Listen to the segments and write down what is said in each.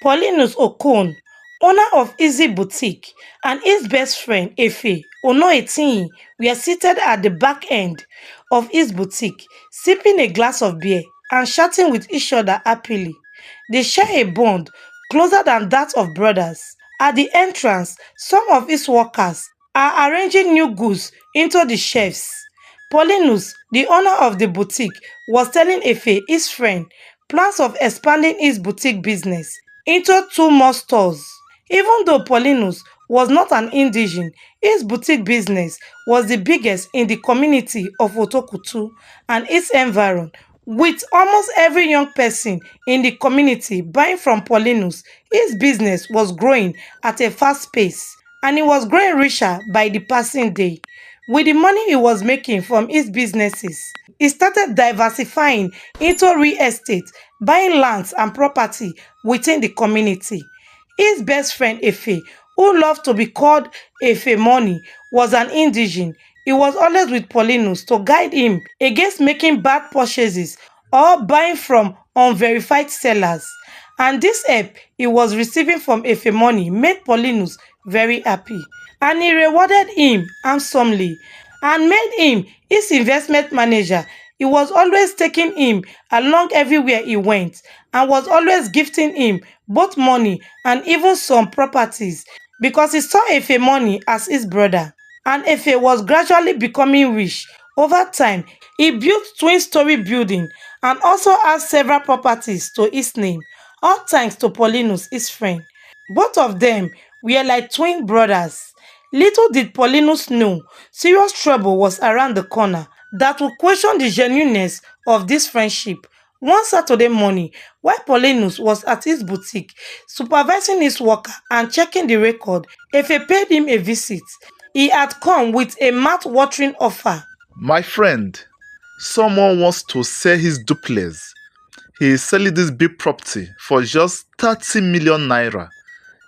Paulinus Okon, owner of Easy Boutique, and his best friend Efe Onoetin were seated at the back end of his boutique, sipping a glass of beer and chatting with each other happily. They share a bond closer than that of brothers. At the entrance, some of his workers are arranging new goods into the shelves. Paulinus, the owner of the boutique, was telling Efe, his friend, plans of expanding his boutique business into two more stores. Even though Paulinus was not an indigene, his boutique business was the biggest in the community of Otokutu and its environ, with almost every young person in the community buying from Paulinus. His business was growing at a fast pace, and he was growing richer by the passing day. With the money he was making from his businesses, he started diversifying into real estate, buying lands and property within the community. His best friend Efe, who loved to be called Efe Money, was an indigene. He was always with Paulinus to guide him against making bad purchases or buying from unverified sellers. And this help he was receiving from Efe Money made Paulinus very happy. And he rewarded him handsomely and made him his investment manager. He was always taking him along everywhere he went and was always gifting him both money and even some properties because he saw Efe Money as his brother. And Efe was gradually becoming rich. Over time, he built twin-story building and also has several properties to his name, all thanks to Paulinus, his friend. Both of them were like twin brothers. Little did Paulinus know serious trouble was around the corner that would question the genuineness of this friendship. One Saturday morning, while Paulinus was at his boutique, supervising his worker and checking the record, Efe paid him a visit. He had come with a mouth-watering offer. My friend, someone wants to sell his duplex. He is selling this big property for just 30 million naira.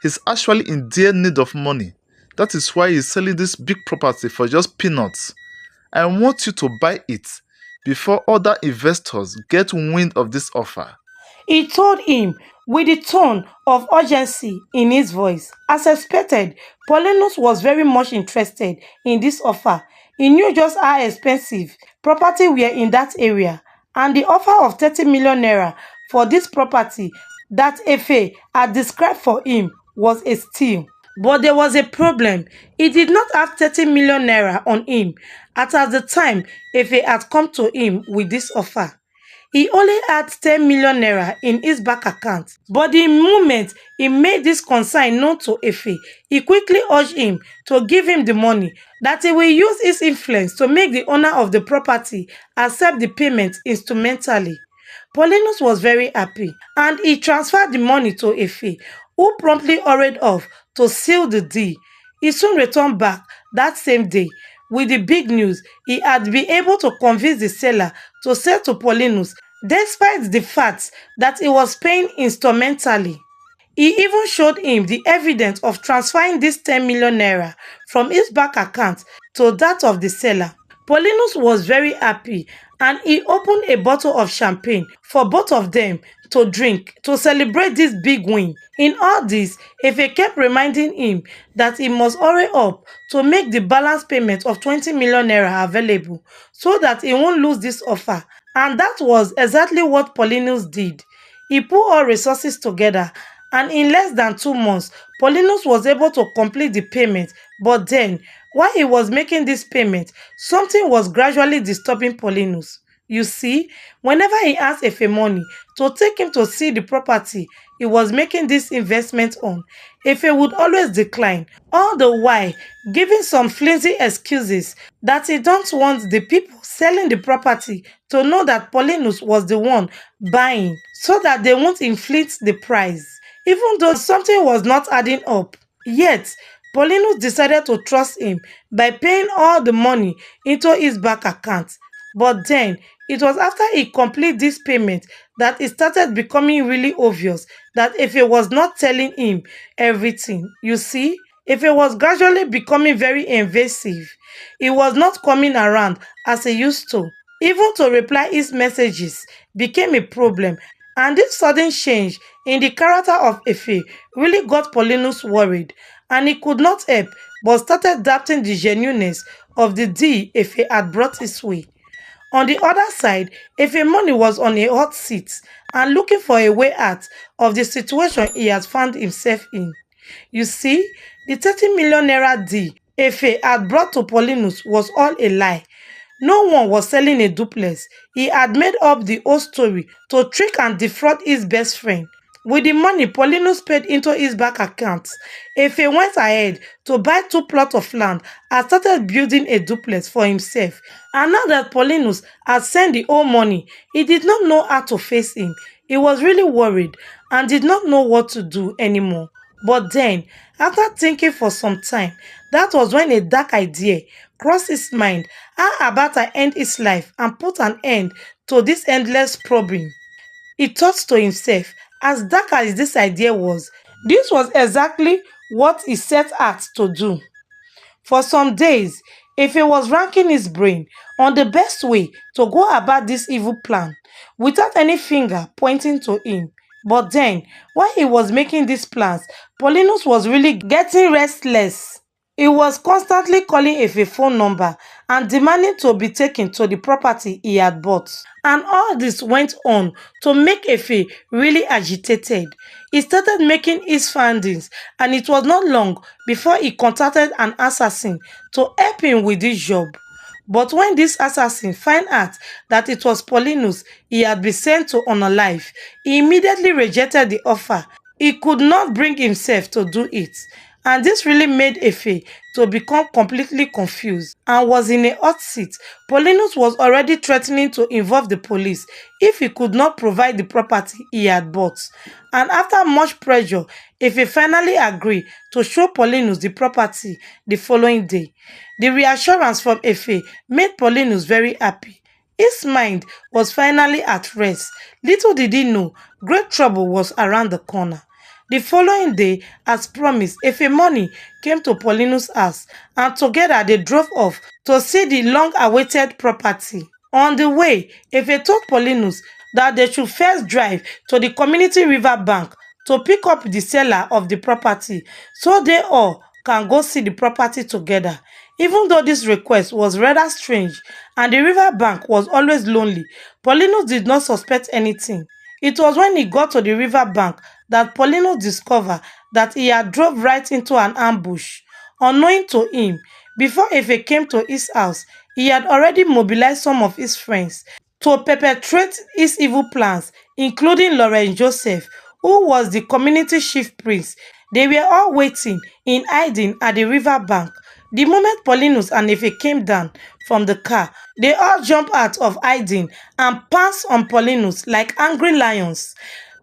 He's actually in dear need of money. That is why he's selling this big property for just peanuts. I want you to buy it before other investors get wind of this offer. He told him with a tone of urgency in his voice. As expected, Paulinus was very much interested in this offer. He knew just how expensive property were in that area, and the offer of 30 million naira for this property that Efe had described for him was a steal. But there was a problem. He did not have 30 million naira on him at the time Efe had come to him with this offer. He only had 10 million naira in his bank account. But the moment he made this concern known to Efe, he quickly urged him to give him the money, that he will use his influence to make the owner of the property accept the payment instrumentally. Paulinus was very happy and he transferred the money to Efe, who promptly hurried off to seal the deal. He soon returned back that same day with the big news. He had been able to convince the seller to sell to Paulinus despite the fact that he was paying instrumentally. He even showed him the evidence of transferring this 10 million naira from his bank account to that of the seller. Paulinus was very happy and he opened a bottle of champagne for both of them to drink to celebrate this big win. In all this, Efe kept reminding him that he must hurry up to make the balance payment of 20 million naira available so that he won't lose this offer. And that was exactly what Paulinus did. He put all resources together, and in less than 2 months, Paulinus was able to complete the payment. But then, while he was making this payment, something was gradually disturbing Paulinus. You see, whenever he asked Efe Money to take him to see the property he was making this investment on, Efe would always decline, all the while giving some flimsy excuses that he don't want the people selling the property to know that Paulinus was the one buying, so that they won't inflate the price. Even though something was not adding up, yet Paulinus decided to trust him by paying all the money into his bank account. But then, it was after he completed this payment that it started becoming really obvious that Efe was not telling him everything. You see, Efe was gradually becoming very invasive. He was not coming around as he used to. Even to reply his messages became a problem, and this sudden change in the character of Efe really got Paulinus worried, and he could not help but started doubting the genuineness of the deal Efe had brought his way. On the other side, Efemoni was on a hot seat and looking for a way out of the situation he had found himself in. You see, the 30 million naira deal Efe had brought to Paulinus was all a lie. No one was selling a duplex. He had made up the whole story to trick and defraud his best friend. With the money Paulinus paid into his bank account, Efe went ahead to buy two plots of land and started building a duplex for himself. And now that Paulinus had sent the whole money, he did not know how to face him. He was really worried and did not know what to do anymore. But then, after thinking for some time, that was when a dark idea crossed his mind. How about I end his life and put an end to this endless probing? He thought to himself, as dark as this idea was, this was exactly what he set out to do. For some days, Efe was racking his brain on the best way to go about this evil plan without any finger pointing to him. But then, while he was making these plans, Paulinus was really getting restless. He was constantly calling Efe's phone number and demanding to be taken to the property he had bought. And all this went on to make Efe really agitated. He started making his findings, and it was not long before he contacted an assassin to help him with this job. But when this assassin found out that it was Paulinus he had been sent to unalive, he immediately rejected the offer. He could not bring himself to do it. And this really made Efe to become completely confused and was in a hot seat. Paulinus was already threatening to involve the police if he could not provide the property he had bought. And after much pressure, Efe finally agreed to show Paulinus the property the following day. The reassurance from Efe made Paulinus very happy. His mind was finally at rest. Little did he know, great trouble was around the corner. The following day, as promised, Efemoni came to Paulinus' house, and together they drove off to see the long-awaited property. On the way, Efe told Paulinus that they should first drive to the community river bank to pick up the seller of the property so they all can go see the property together. Even though this request was rather strange and the river bank was always lonely, Paulinus did not suspect anything. It was when he got to the river bank that Paulinus discovered that he had drove right into an ambush. Unknowing to him, before Efe came to his house, he had already mobilized some of his friends to perpetrate his evil plans, including Lauren Joseph, who was the community chief priest. They were all waiting in hiding at the river bank. The moment Paulinus and Efe came down from the car, they all jumped out of hiding and pounced on Paulinus like angry lions.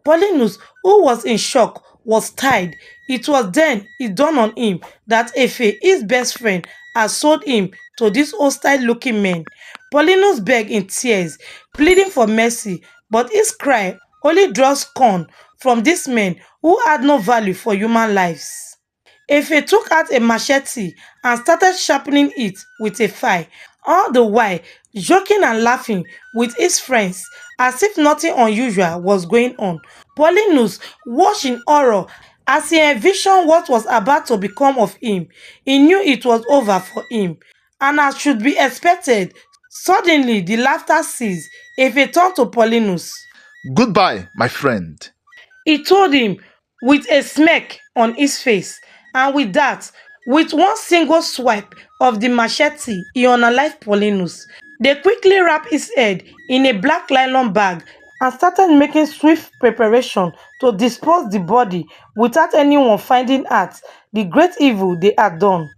Paulinus, who was in shock, was tied. It was then it dawned on him that Efe, his best friend, had sold him to these hostile-looking men. Paulinus begged in tears, pleading for mercy, but his cry only draws scorn from these men who had no value for human lives. Efe took out a machete and started sharpening it with a file, all the while joking and laughing with his friends as if nothing unusual was going on. Paulinus watched in horror as he envisioned what was about to become of him. He knew it was over for him, and as should be expected, suddenly the laughter ceased. Efe turned to Paulinus. Goodbye, my friend. He told him with a smirk on his face, and with that, with one single swipe of the machete, he unalived Paulinus. They quickly wrapped his head in a black nylon bag and started making swift preparation to dispose the body without anyone finding out the great evil they had done.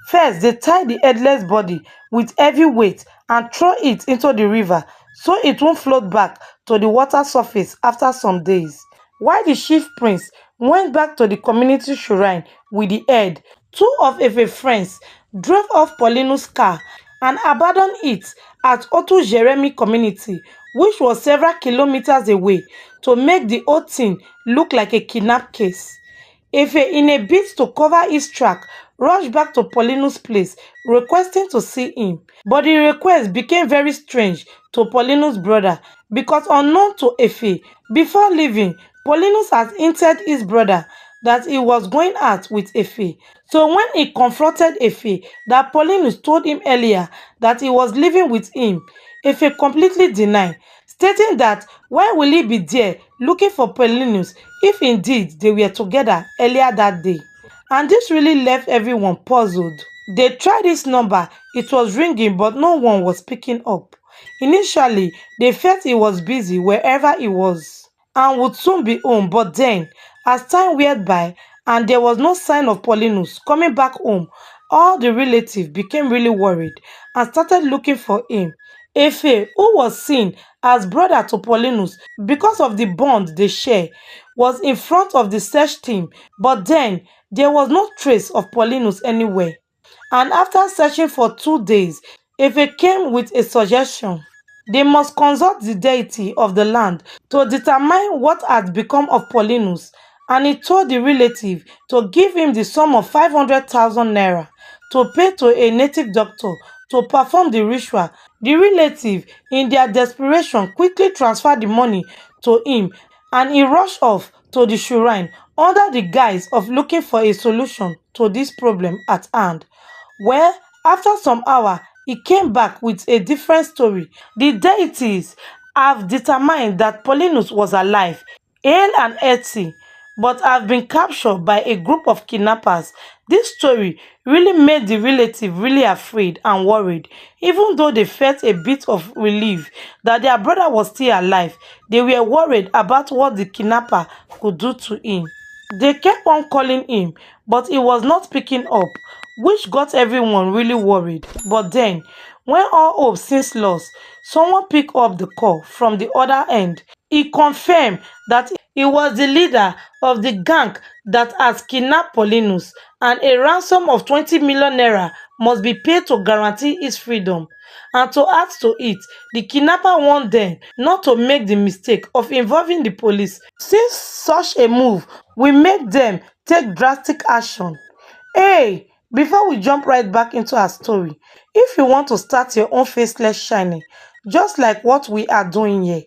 First, they tied the headless body with heavy weight and throw it into the river so it won't float back to the water surface after some days. While the chief prince went back to the community shrine with the head, two of Efe's friends drove off Paulinus' car and abandoned it at Otu Jeremy community, which was several kilometers away, to make the whole thing look like a kidnap case. Efe, in a bid to cover his track, rushed back to Paulinus' place, requesting to see him. But the request became very strange to Paulinus' brother because, unknown to Efe, before leaving, Paulinus had hinted his brother that he was going out with Efe. So when he confronted Efe that Paulinus told him earlier that he was living with him, Efe completely denied, stating that why will he be there looking for Paulinus if indeed they were together earlier that day. And this really left everyone puzzled. They tried his number, it was ringing, but no one was picking up. Initially, they felt he was busy wherever he was and would soon be home, but then, as time went by and there was no sign of Paulinus coming back home, all the relatives became really worried and started looking for him. Efe, who was seen as brother to Paulinus because of the bond they share, was in front of the search team, but then there was no trace of Paulinus anywhere. And after searching for 2 days, Efe came with a suggestion. They must consult the deity of the land to determine what had become of Paulinus, and he told the relative to give him the sum of 500,000 naira to pay to a native doctor to perform the ritual. The relative, in their desperation, quickly transferred the money to him and he rushed off to the shrine under the guise of looking for a solution to this problem at hand. Well, after some hours, he came back with a different story. The deities have determined that Paulinus was alive, hale and healthy, but have been captured by a group of kidnappers. This story really made the relative really afraid and worried. Even though they felt a bit of relief that their brother was still alive, they were worried about what the kidnapper could do to him. They kept on calling him, but he was not picking up, which got everyone really worried. But then, when all hope seems lost, someone picked up the call from the other end. He confirmed that he was the leader of the gang that has kidnapped Paulinus, and a ransom of 20 million naira must be paid to guarantee his freedom. And to add to it, the kidnapper warned them not to make the mistake of involving the police, since such a move will make them take drastic action. Hey, before we jump right back into our story, if you want to start your own faceless shining, just like what we are doing here,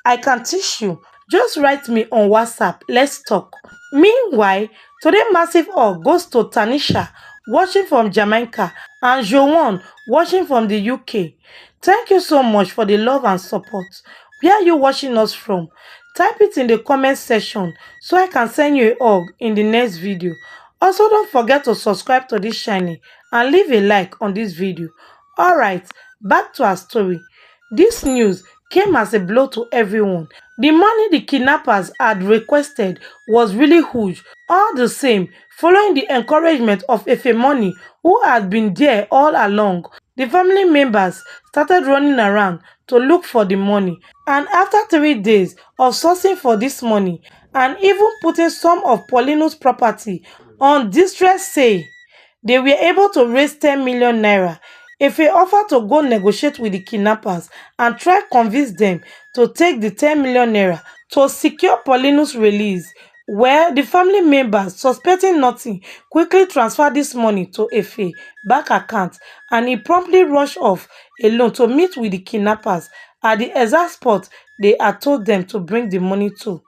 I can teach you. Just write me on WhatsApp. Let's talk. Meanwhile, today massive hug goes to Tanisha, watching from Jamaica, and Joanne, watching from the UK. Thank you so much for the love and support. Where are you watching us from? Type it in the comment section so I can send you a hug in the next video. Also, don't forget to subscribe to this channel and leave a like on this video. Alright, back to our story. This news came as a blow to everyone. The money the kidnappers had requested was really huge. All the same, following the encouragement of Efe Money, who had been there all along, the family members started running around to look for the money. And after 3 days of sourcing for this money, and even putting some of Paulinus' property on distress sale, they were able to raise 10 million naira. Efe offered to go negotiate with the kidnappers and try convince them to take the 10 million naira to secure Paulinus' release. Well, the family members, suspecting nothing, quickly transferred this money to Efe bank account, and he promptly rushed off alone to meet with the kidnappers at the exact spot they had told them to bring the money to.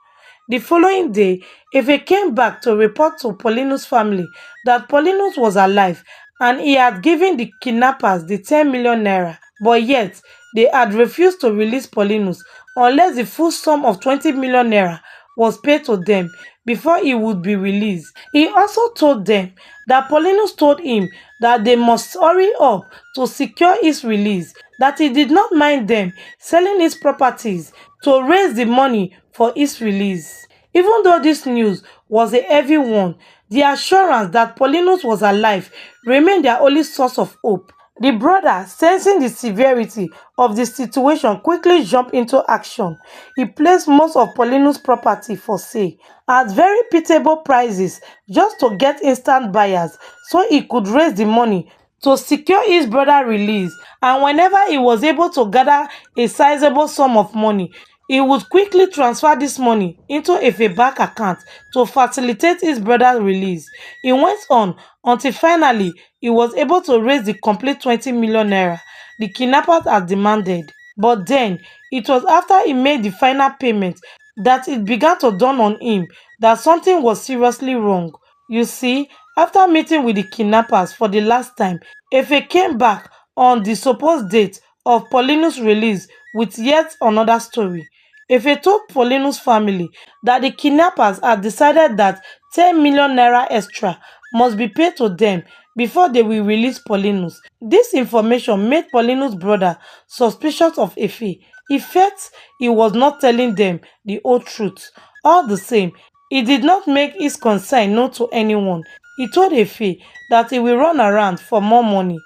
The following day, Efe came back to report to Paulinus' family that Paulinus was alive and he had given the kidnappers the 10 million naira, but yet they had refused to release Paulinus unless the full sum of 20 million naira was paid to them before he would be released. He also told them that Paulinus told him that they must hurry up to secure his release, that he did not mind them selling his properties to raise the money for his release. Even though this news was a heavy one, the assurance that Paulinus was alive remained their only source of hope. The brother, sensing the severity of the situation, quickly jumped into action. He placed most of Paulinus' property for sale at very pitiable prices just to get instant buyers so he could raise the money to secure his brother's release. And whenever he was able to gather a sizable sum of money, He would quickly transfer this money into a bank account to facilitate his brother's release. He went on until finally he was able to raise the complete 20 million naira the kidnappers had demanded. But then it was after he made the final payment that it began to dawn on him that something was seriously wrong. You see, after meeting with the kidnappers for the last time, Efe came back on the supposed date of Paulinus' release with yet another story. Efe told Paulinus' family that the kidnappers had decided that 10 million naira extra must be paid to them before they will release Paulinus. This information made Paulinus' brother suspicious of Efe. He felt he was not telling them the whole truth. All the same, he did not make his concern known to anyone. He told Efe that he will run around for more money,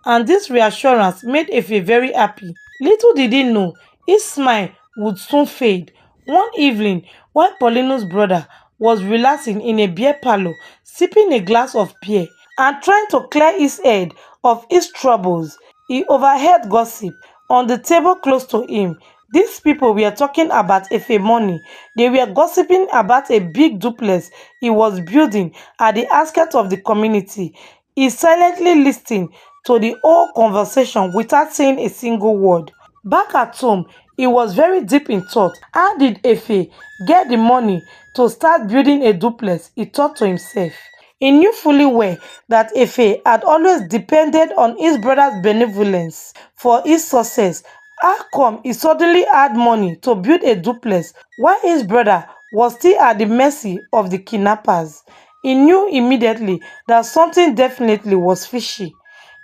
and this reassurance made Efe very happy. Little did he know, his smile would soon fade. One evening, while Paulino's brother was relaxing in a beer parlor, sipping a glass of beer and trying to clear his head of his troubles, he overheard gossip on the table close to him. These people were talking about Efe money. They were gossiping about a big duplex he was building at the outskirts of the community. He silently listened to the whole conversation without saying a single word. Back at home, he was very deep in thought. How did Efe get the money to start building a duplex? He thought to himself. He knew fully well that Efe had always depended on his brother's benevolence for his success. How come he suddenly had money to build a duplex while his brother was still at the mercy of the kidnappers? He knew immediately that something definitely was fishy.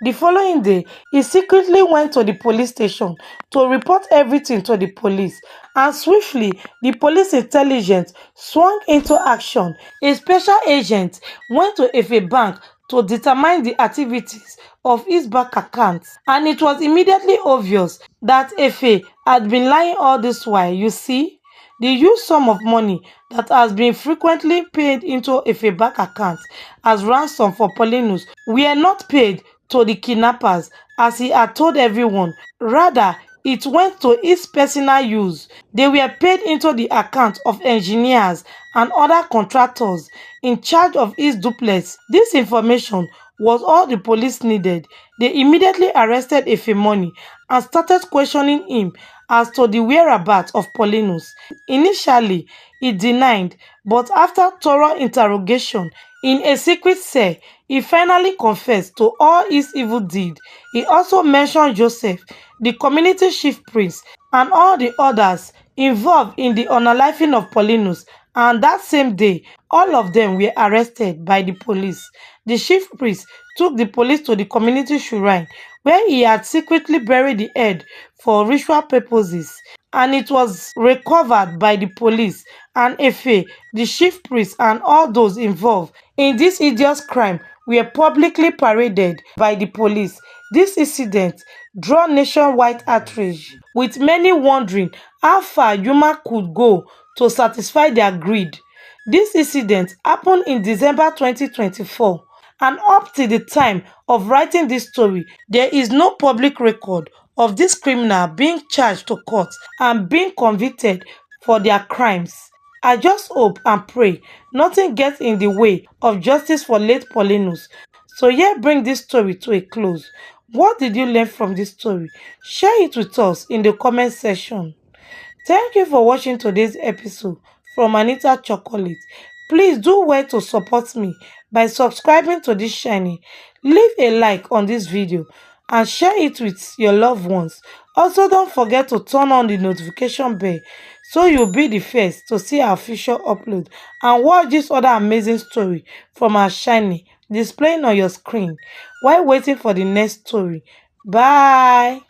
The following day, he secretly went to the police station to report everything to the police, and swiftly the police intelligence swung into action. A special agent went to Efe Bank to determine the activities of his bank accounts, and it was immediately obvious that Efe had been lying all this while. You see, the huge sum of money that has been frequently paid into Efe bank account as ransom for Paulinus were not paid to the kidnappers as he had told everyone. Rather, it went to his personal use. They were paid into the account of engineers and other contractors in charge of his duplex. This information was all the police needed. They immediately arrested Efemoni and started questioning him as to the whereabouts of Paulinus. Initially, he denied, but after thorough interrogation in a secret cell, he finally confessed to all his evil deed. He also mentioned Joseph, the community chief priest, and all the others involved in the unaliving of Paulinus, and that same day, all of them were arrested by the police. The chief priest took the police to the community shrine where he had secretly buried the head for ritual purposes, and it was recovered by the police. And Efe, the chief priest, and all those involved in this hideous crime were publicly paraded by the police. This incident drew nationwide outrage, with many wondering how far human could go to satisfy their greed. This incident happened in December 2024, and up to the time of writing this story, there is no public record of this criminal being charged to court and being convicted for their crimes. I just hope and pray nothing gets in the way of justice for late Paulinus. So here bring this story to a close. What did you learn from this story? Share it with us in the comment section. Thank you for watching today's episode from Anita Chocolate. Please do well to support me by subscribing to this channel. Leave a like on this video and share it with your loved ones. Also, don't forget to turn on the notification bell so you'll be the first to see our future upload and watch this other amazing story from our channel displaying on your screen while waiting for the next story. Bye.